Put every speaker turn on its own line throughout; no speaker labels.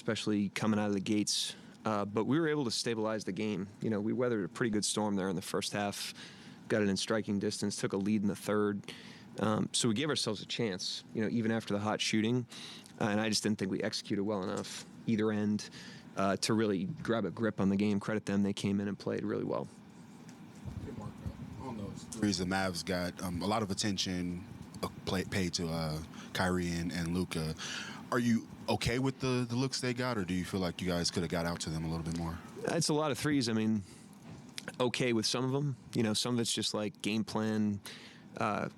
especially coming out of the gates. But we were able to stabilize the game. We weathered a pretty good storm there in the first half, got it in striking distance, took a lead in the third. So we gave ourselves a chance, even after the hot shooting. And I just didn't think we executed well enough either end to really grab a grip on the game. Credit them. They came in and played really well.
On those threes, the Mavs got a lot of attention paid to Kyrie and Luka. Are you okay with the looks they got, or do you feel like you guys could have got out to them a little bit more?
It's a lot of threes. I mean, okay with some of them. Some of it's just like game plan,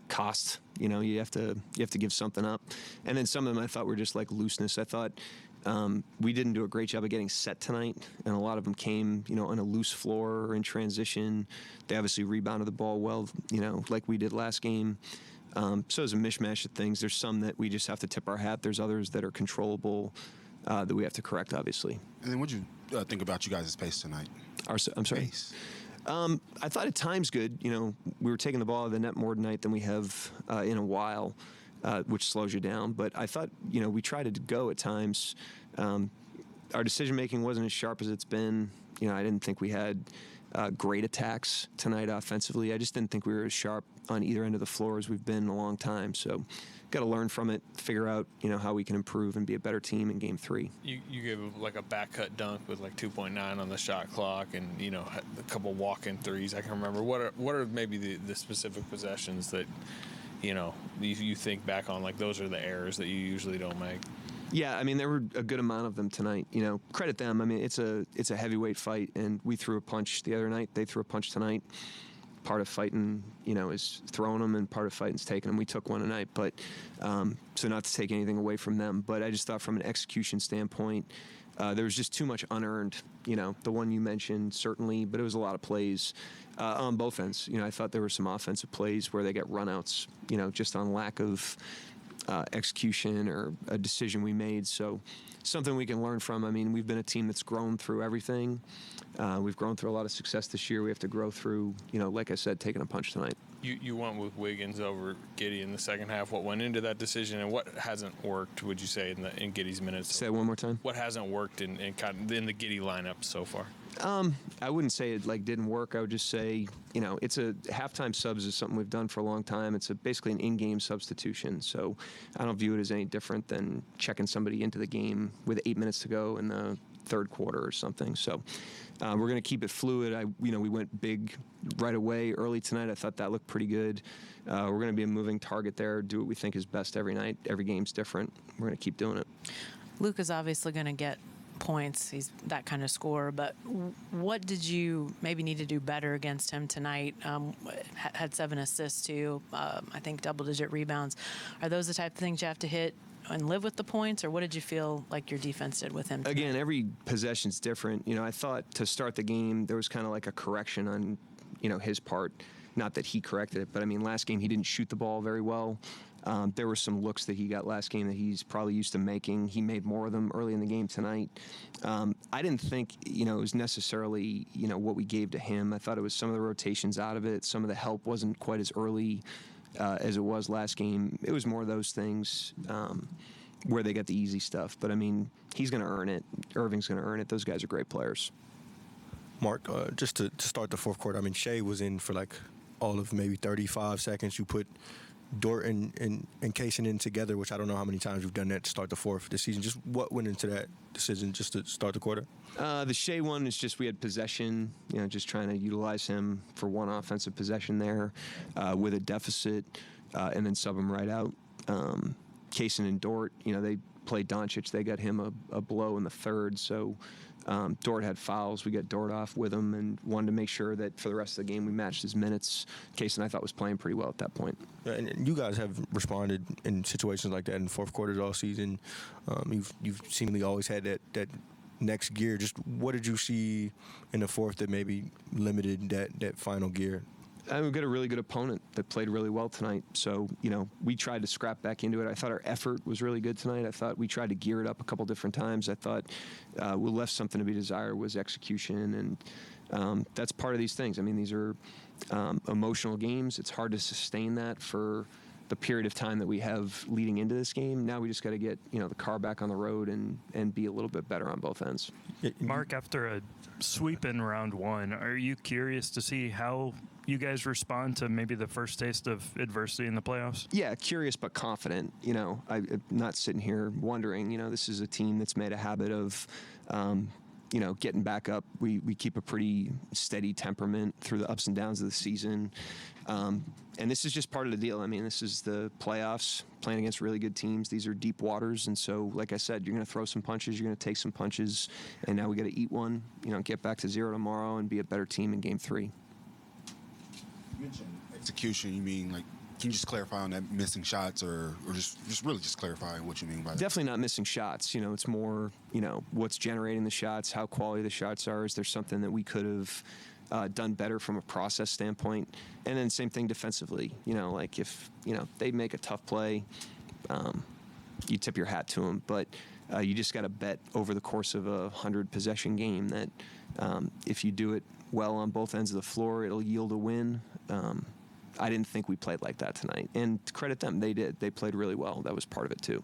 cost. You have to give something up, and then some of them I thought were just like looseness. I thought we didn't do a great job of getting set tonight, and a lot of them came, on a loose floor or in transition. They obviously rebounded the ball well, like we did last game. So it's a mishmash of things. There's some that we just have to tip our hat. There's others that are controllable that we have to correct, obviously.
And then what did you think about you guys' pace tonight?
I'm sorry?
Pace.
I thought at times good. We were taking the ball out of the net more tonight than we have in a while, which slows you down. But I thought, we tried to go at times. Our decision-making wasn't as sharp as it's been. I didn't think we had great attacks tonight offensively. I just didn't think we were as sharp on either end of the floor as we've been in a long time. So got to learn from it, figure out, how we can improve and be a better team in Game 3.
You gave like a back cut dunk with like 2.9 on the shot clock and, a couple walk-in threes. I can remember. What are maybe the specific possessions that, you think back on, like those are the errors that you usually don't make?
Yeah, I mean, there were a good amount of them tonight. Credit them. I mean, it's a heavyweight fight, and we threw a punch the other night. They threw a punch tonight. Part of fighting, is throwing them, and part of fighting is taking them. We took one tonight, but so not to take anything away from them. But I just thought from an execution standpoint, there was just too much unearned. The one you mentioned, certainly, but it was a lot of plays on both ends. I thought there were some offensive plays where they get runouts, just on lack of execution or a decision we made. So something we can learn from. I mean, we've been a team that's grown through everything. We've grown through a lot of success this year. We have to grow through, like I said, taking a punch tonight.
You went with Wiggins over Giddey in the second half. What went into that decision, and what hasn't worked, would you say, in Giddey's minutes?
Say it one more time.
What hasn't worked in the Giddey lineup so far?
I wouldn't say it didn't work. I would just say, it's a halftime subs is something we've done for a long time. It's basically an in-game substitution. So I don't view it as any different than checking somebody into the game with 8 minutes to go in the third quarter or something. So we're going to keep it fluid. We went big right away early tonight. I thought that looked pretty good. We're going to be a moving target there, do what we think is best every night. Every game's different. We're going to keep doing it.
Luka's obviously going to get points. He's that kind of scorer. But what did you maybe need to do better against him tonight? Had 7 assists too. I think double-digit rebounds. Are those the type of things you have to hit and live with the points, or what did you feel like your defense did with him tonight?
Again, every possession's different. I thought to start the game there was kind of like a correction on, his part. Not that he corrected it, but I mean, last game he didn't shoot the ball very well. There were some looks that he got last game that he's probably used to making. He made more of them early in the game tonight. I didn't think, it was necessarily, what we gave to him. I thought it was some of the rotations out of it. Some of the help wasn't quite as early as it was last game. It was more of those things where they got the easy stuff. But, I mean, he's going to earn it. Irving's going to earn it. Those guys are great players.
Mark, just to start the fourth quarter, I mean, Shea was in for all of maybe 35 seconds. You put Dort and Kaysen in together, which I don't know how many times we've done that to start the fourth this season. Just what went into that decision just to start the quarter?
The Shea one is just we had possession, just trying to utilize him for one offensive possession there with a deficit and then sub him right out. Kaysen and Dort, they played Doncic. They got him a blow in the third, so Dort had fouls. We got Dort off with him and wanted to make sure that for the rest of the game we matched his minutes. Kaysen, I thought, was playing pretty well at that point.
Yeah, and you guys have responded in situations like that in fourth quarters all season. You've seemingly always had that next gear. Just what did you see in the fourth that maybe limited that final gear?
We've got a really good opponent that played really well tonight. So, we tried to scrap back into it. I thought our effort was really good tonight. I thought we tried to gear it up a couple different times. I thought we left something to be desired was execution. And that's part of these things. I mean, these are emotional games. It's hard to sustain that for the period of time that we have leading into this game. Now we just got to get the car back on the road and be a little bit better on both ends.
Mark, after a sweep in round one, are you curious to see how you guys respond to maybe the first taste of adversity in the playoffs?
Yeah, curious but confident. I'm not sitting here wondering. This is a team that's made a habit of, getting back up. We keep a pretty steady temperament through the ups and downs of the season. And this is just part of the deal. I mean, this is the playoffs, playing against really good teams. These are deep waters. And so, like I said, you're going to throw some punches, you're going to take some punches, and now we got to eat one, get back to 0 tomorrow and be a better team in game 3.
You mentioned execution. You mean, like, can you just clarify on that, missing shots, or just really just clarify what you mean by that?
Definitely not missing shots. It's more, what's generating the shots, how quality the shots are. Is there something that we could have done better from a process standpoint? And then same thing defensively. Like if, they make a tough play, you tip your hat to them. But you just got to bet over the course of a 100-possession game that if you do it well on both ends of the floor, it'll yield a win. I didn't think we played like that tonight. And to credit them, they did. They played really well. That was part of it, too.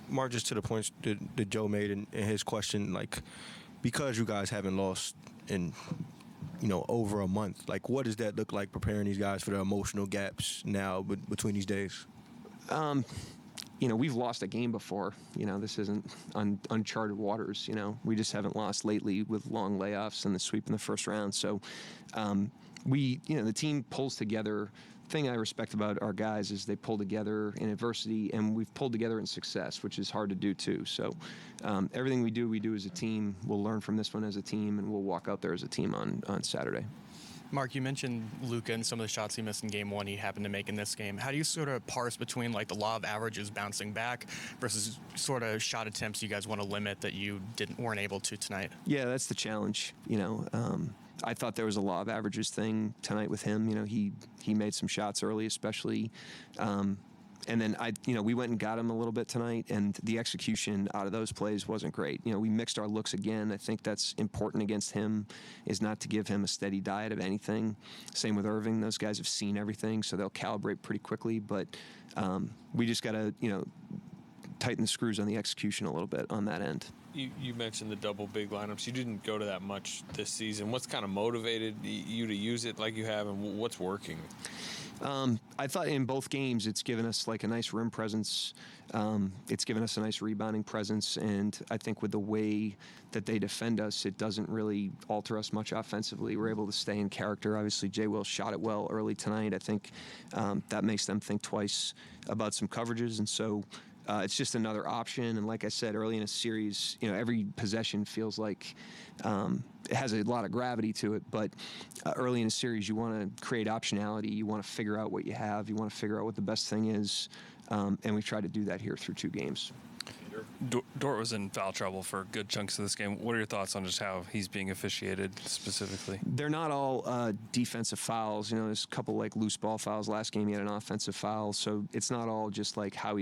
Mark, just to the points that Joe made in his question, like, because you guys haven't lost in, over a month, like, what does that look like preparing these guys for the emotional gaps now between these days?
We've lost a game before. This isn't uncharted waters. We just haven't lost lately with long layoffs and the sweep in the first round. So the team pulls together. The thing I respect about our guys is they pull together in adversity, and we've pulled together in success, which is hard to do too. So everything we do as a team. We'll learn from this one as a team, and we'll walk out there as a team on Saturday.
Mark, you mentioned Luka and some of the shots he missed in game 1 he happened to make in this game. How do you sort of parse between like the law of averages bouncing back versus sort of shot attempts you guys want to limit that you weren't able to tonight?
Yeah, that's the challenge. I thought there was a law of averages thing tonight with him. He made some shots early, especially. And then we went and got him a little bit tonight, and the execution out of those plays wasn't great. We mixed our looks again. I think that's important against him, is not to give him a steady diet of anything. Same with Irving. Those guys have seen everything, so they'll calibrate pretty quickly. But we just got to, tighten the screws on the execution a little bit on that end.
You mentioned the double big lineups. You didn't go to that much this season. What's kind of motivated you to use it like you have, and what's working?
I thought in both games it's given us like a nice rim presence. It's given us a nice rebounding presence, and I think with the way that they defend us, it doesn't really alter us much offensively. We're able to stay in character. Obviously, Jay Will shot it well early tonight. I think that makes them think twice about some coverages, and so it's just another option. And like I said, early in a series, every possession feels like it has a lot of gravity to it. But early in a series, you want to create optionality. You want to figure out what you have. You want to figure out what the best thing is. And we've tried to do that here through 2 games.
Dort was in foul trouble for good chunks of this game. What are your thoughts on just how he's being officiated specifically?
They're not all defensive fouls. There's a couple like loose ball fouls. Last game he had an offensive foul. So it's not all just like how he